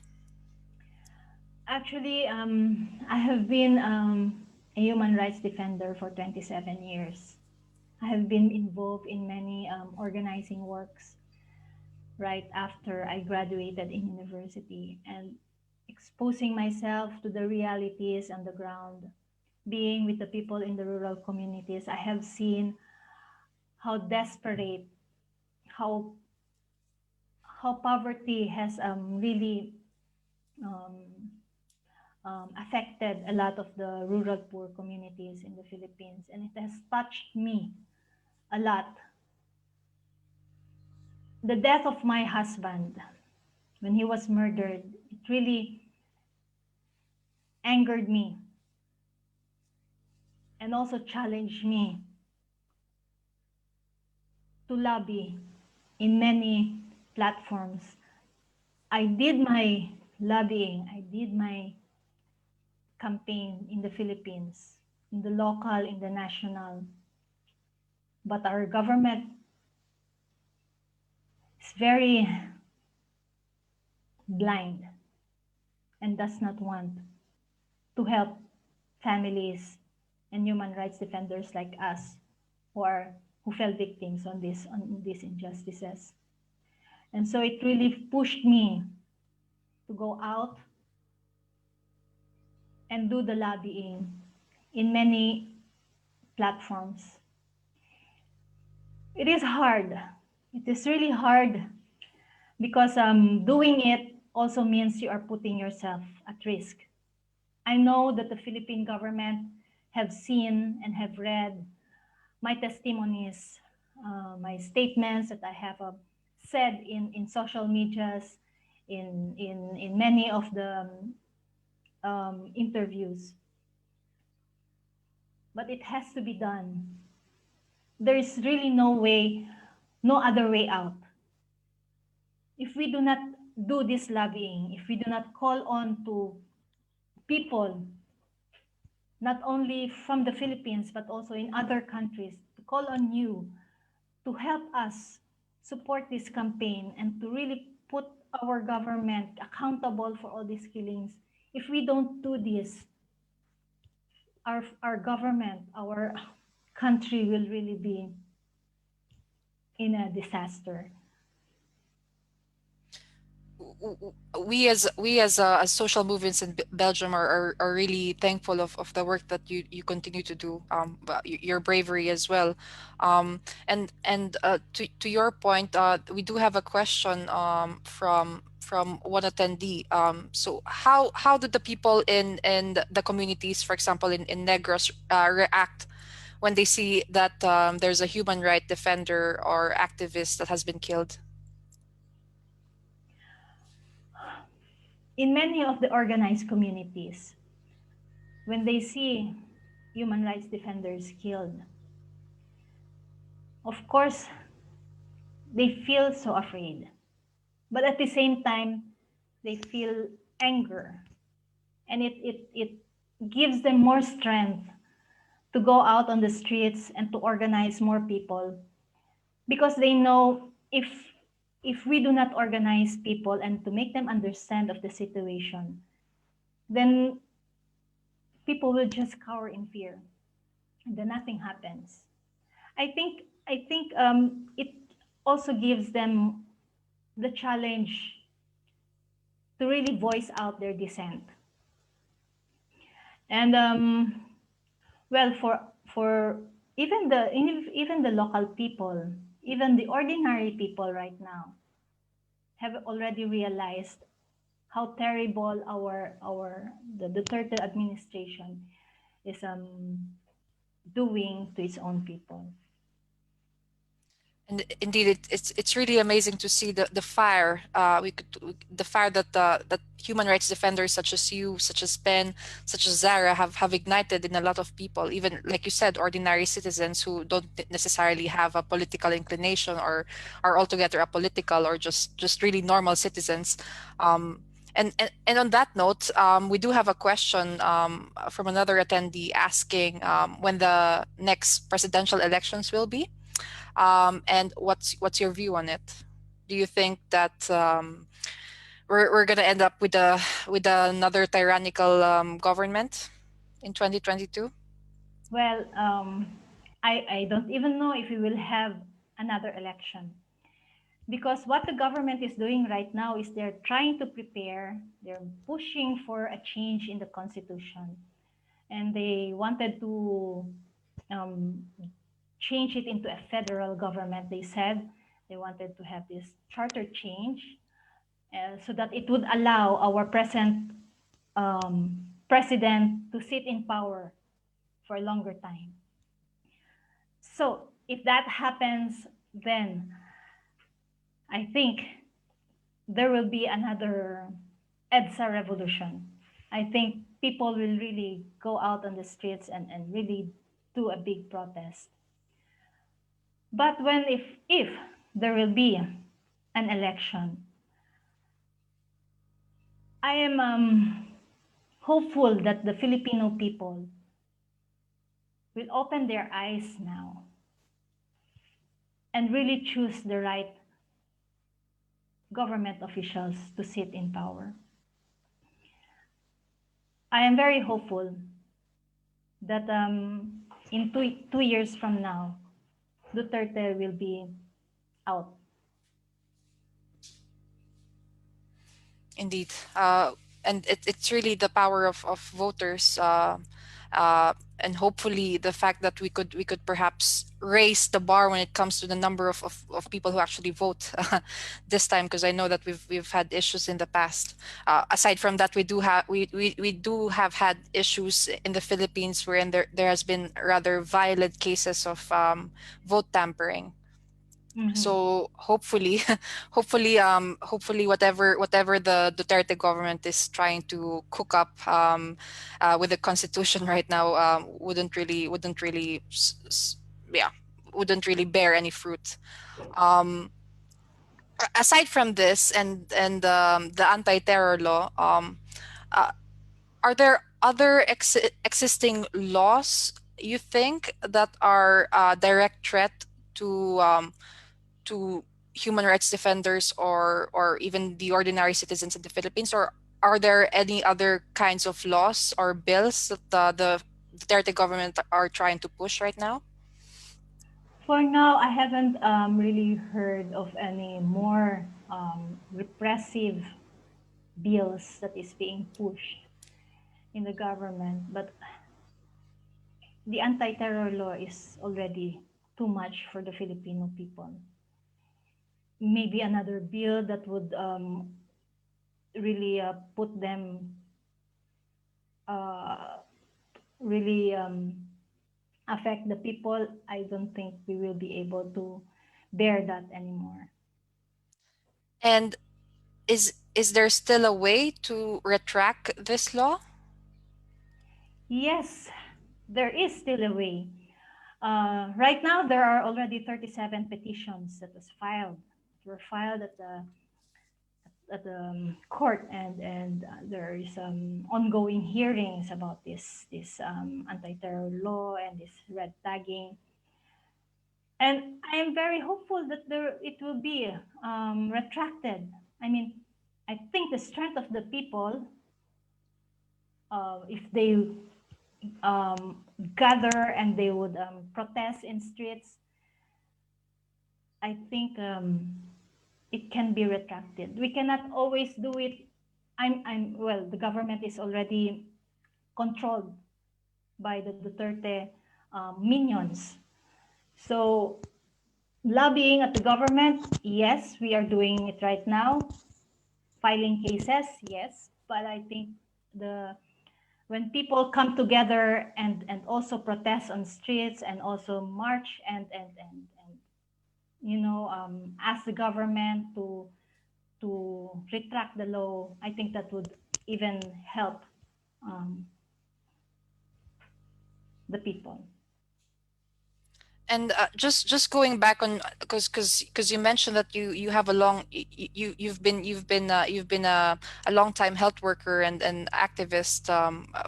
Actually, I have been a human rights defender for 27 years. I have been involved in many organizing works right after I graduated in university and exposing myself to the realities on the ground, being with the people in the rural communities. I have seen how desperate, how poverty has really affected a lot of the rural poor communities in the Philippines, and it has touched me a lot. The death of my husband when he was murdered, it really angered me and also challenged me to lobby in many platforms. I did my lobbying, I did my campaign in the Philippines, in the local, in the national. But our government is very blind and does not want to help families and human rights defenders like us who fell victims on these injustices. And so it really pushed me to go out and do the lobbying in many platforms. It is hard. It is really hard because doing it also means you are putting yourself at risk. I know that the Philippine government have seen and have read my testimonies, my statements that I have said in social medias, in many of the interviews. But it has to be done. There is really no other way out. If we do not do this lobbying, if we do not call on to people, not only from the Philippines, but also in other countries, to call on you to help us support this campaign and to really put our government accountable for all these killings. If we don't do this, our government, our country will really be in a disaster. We as social movements in Belgium are really thankful of the work that you continue to do, your bravery as well, and to your point, we do have a question from one attendee. So how did the people in the communities, for example in Negros, react when they see that there's a human right defender or activist that has been killed? In many of the organized communities, when they see human rights defenders killed, of course, they feel so afraid. But at the same time, they feel anger and it gives them more strength to go out on the streets and to organize more people, because they know if we do not organize people and to make them understand of the situation, then people will just cower in fear, and then nothing happens. I think it also gives them the challenge to really voice out their dissent. And well, for even the local people, even the ordinary people right now have already realized how terrible the Duterte administration is doing to its own people. And indeed, it's really amazing to see the fire. The fire that that human rights defenders such as you, such as Ben, such as Zara have ignited in a lot of people. Even like you said, ordinary citizens who don't necessarily have a political inclination or are altogether apolitical, or just really normal citizens. And on that note, we do have a question from another attendee asking when the next presidential elections will be. And what's your view on it? Do you think that we're gonna end up with another tyrannical government in 2022? Well, I don't even know if we will have another election, because what the government is doing right now is they're trying to prepare, they're pushing for a change in the constitution, and they wanted to um, change it into a federal government. They said they wanted to have this charter change, so that it would allow our present president to sit in power for a longer time. So if that happens, then I think there will be another EDSA revolution. I think people will really go out on the streets and really do a big protest. But if there will be an election, I am hopeful that the Filipino people will open their eyes now and really choose the right government officials to sit in power. I am very hopeful that in two years from now, Duterte will be out. Indeed. And it's really the power of voters, and hopefully the fact that we could perhaps raise the bar when it comes to the number of people who actually vote this time, because I know that we've had issues in the past. Aside from that, we do have had issues in the Philippines wherein there has been rather violent cases of vote tampering. Mhm. So hopefully, hopefully whatever the Duterte government is trying to cook up with the constitution right now wouldn't really yeah, wouldn't really bear any fruit. Um, Aside from this and the anti-terror law, uh, are there other existing laws you think that are a direct threat to to human rights defenders or even the ordinary citizens in the Philippines? Or are there any other kinds of laws or bills that the Duterte government are trying to push right now? For now, I haven't really heard of any more repressive bills that is being pushed in the government. But the anti-terror law is already too much for the Filipino people. Maybe another bill that would really put them uh, really affect the people. I don't think we will be able to bear that anymore. And is there still a way to retract this law? Yes, there is still a way. Right now, there are already 37 petitions that were filed at the at the court, and there is ongoing hearings about this anti-terror law and this red tagging. And I am very hopeful that it will be retracted. I mean, I think the strength of the people, if they um, gather and they would protest in streets, I think it can be retracted. We cannot always do it. Well, the government is already controlled by the Duterte minions. So lobbying at the government, yes, we are doing it right now. Filing cases, yes, but I think the when people come together and also protest on streets and also march and ask the government to retract the law, I think that would even help um, the people. And just going back on, because you mentioned that you have a long you've been a long time health worker and activist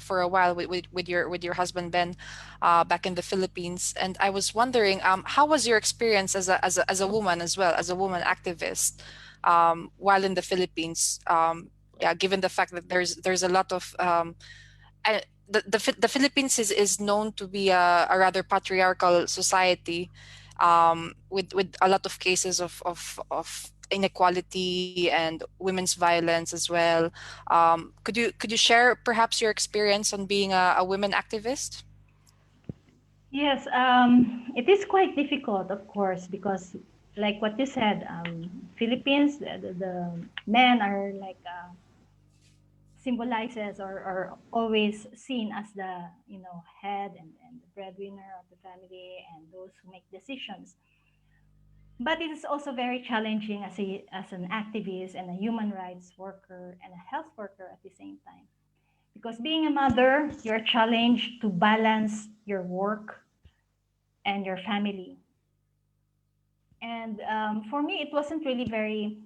for a while with your husband Ben, back in the Philippines. And I was wondering, how was your experience as a woman, as well as a woman activist, while in the Philippines? Yeah, given the fact that there's a lot of the Philippines is known to be a rather patriarchal society, with a lot of cases of inequality and women's violence as well. Could you share perhaps your experience on being a women activist? Yes, it is quite difficult, of course, because like what you said, Philippines, the men are like symbolizes or are always seen as the head and the breadwinner of the family and those who make decisions. But it is also very challenging as an activist and a human rights worker and a health worker at the same time. Because being a mother, you're challenged to balance your work and your family. And for me, it wasn't really very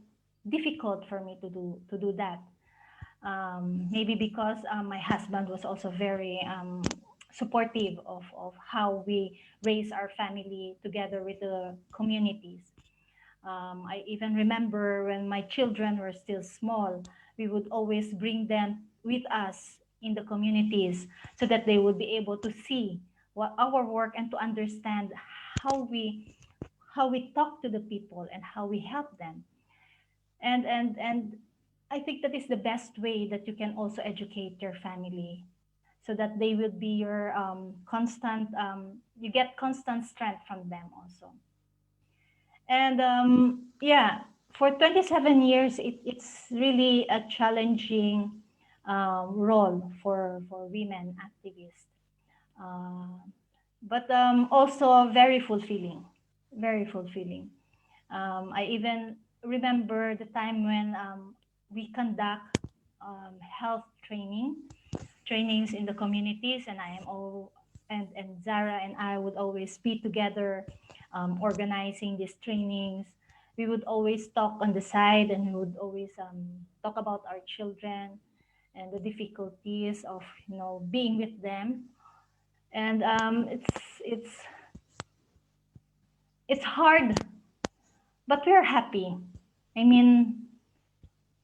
difficult for me to do that. Maybe because my husband was also very supportive of how we raise our family together with the communities. I even remember when my children were still small, we would always bring them with us in the communities so that they would be able to see what our work and to understand how we how we talk to the people and how we help them. And I think that is the best way that you can also educate your family so that they will be your constant you get constant strength from them also. And yeah, for 27 years, it's really a challenging role for women activists. Uh, but also very fulfilling, very fulfilling. I even remember the time when we conduct health trainings in the communities, and I am all and Zara and I would always be together organizing these trainings. We would always talk on the side, and we would always talk about our children and the difficulties of being with them. And it's hard, but we're happy. I mean,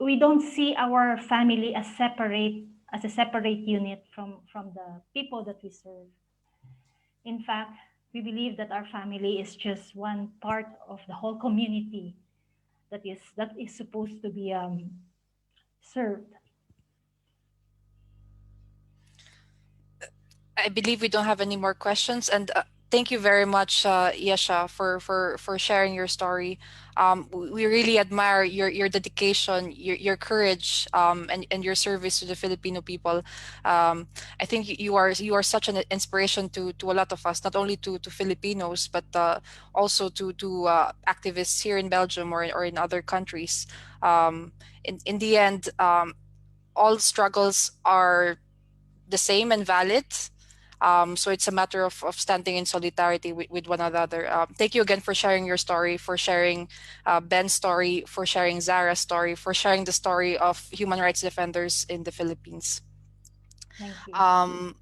we don't see our family as a separate unit from the people that we serve. In fact, we believe that our family is just one part of the whole community that is supposed to be served. I believe we don't have any more questions, and thank you very much, Yesha, for sharing your story. We really admire your dedication, your courage, and your service to the Filipino people. I think you are such an inspiration to a lot of us, not only to Filipinos, but also to activists here in Belgium or in other countries. In the end, all struggles are the same and valid. So it's a matter of standing in solidarity with one another. Thank you again for sharing your story, for sharing Ben's story, for sharing Zara's story, for sharing the story of human rights defenders in the Philippines. Thank you. Um,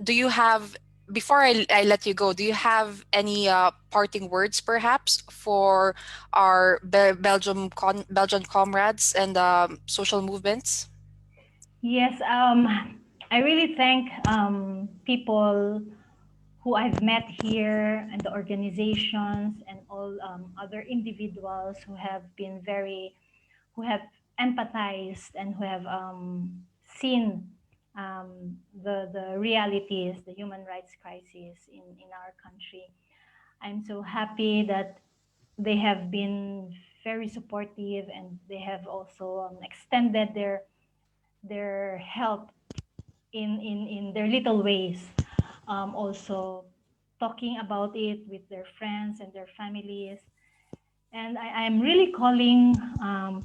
do you have, before I let you go, do you have any parting words perhaps for our Belgian comrades and social movements? Yes, I really thank people who I've met here and the organizations and all other individuals who have been who have empathized and who have seen the realities, the human rights crisis in our country. I'm so happy that they have been very supportive and they have also extended their help in their little ways. Also talking about it with their friends and their families. And I'm really calling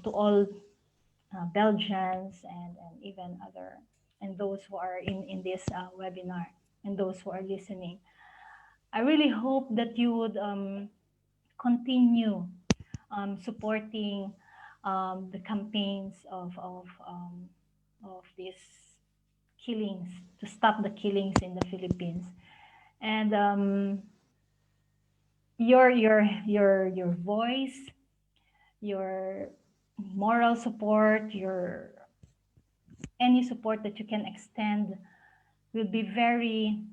to all Belgians and even other, and those who are in this webinar and those who are listening. I really hope that you would continue supporting the campaigns of these killings, to stop the killings in the Philippines. And your voice, your moral support, your any support that you can extend will be very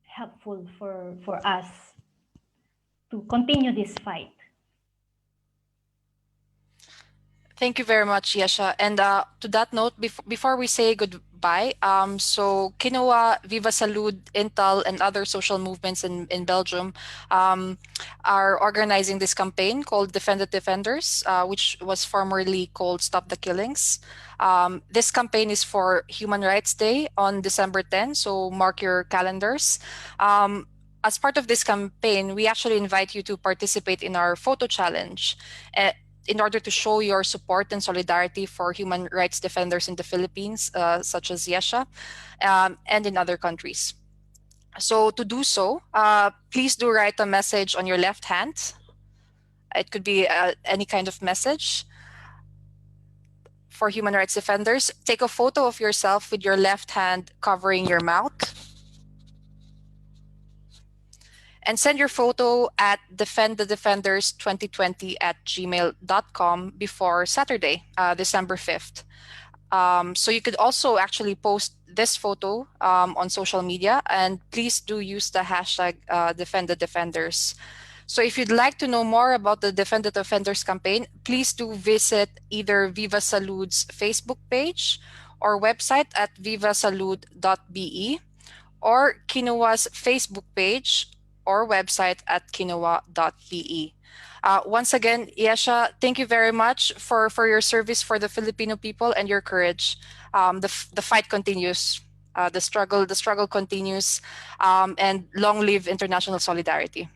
helpful for us to continue this fight. Thank you very much, Yesha. And to that note, before we say goodbye, so Quinoa, Viva Salud, Intel, and other social movements in Belgium um, are organizing this campaign called Defend the Defenders, which was formerly called Stop the Killings. This campaign is for Human Rights Day on December 10, so mark your calendars. As part of this campaign, we actually invite you to participate in our photo challenge. In order to show your support and solidarity for human rights defenders in the Philippines, such as Yesha, and in other countries. So to do so, please do write a message on your left hand. It could be any kind of message for human rights defenders. Take a photo of yourself with your left hand covering your mouth. And send your photo at defendthedefenders2020@gmail.com before Saturday, December 5th. So you could also actually post this photo on social media, and please do use the hashtag Defend the Defenders. So if you'd like to know more about the Defend the Defenders campaign, please do visit either Viva Salud's Facebook page or website at vivasalud.be, or Quinoa's Facebook page or website at quinoa.be. Once again, Yesha, thank you very much for your service for the Filipino people and your courage. The fight continues. The struggle continues, and long live international solidarity.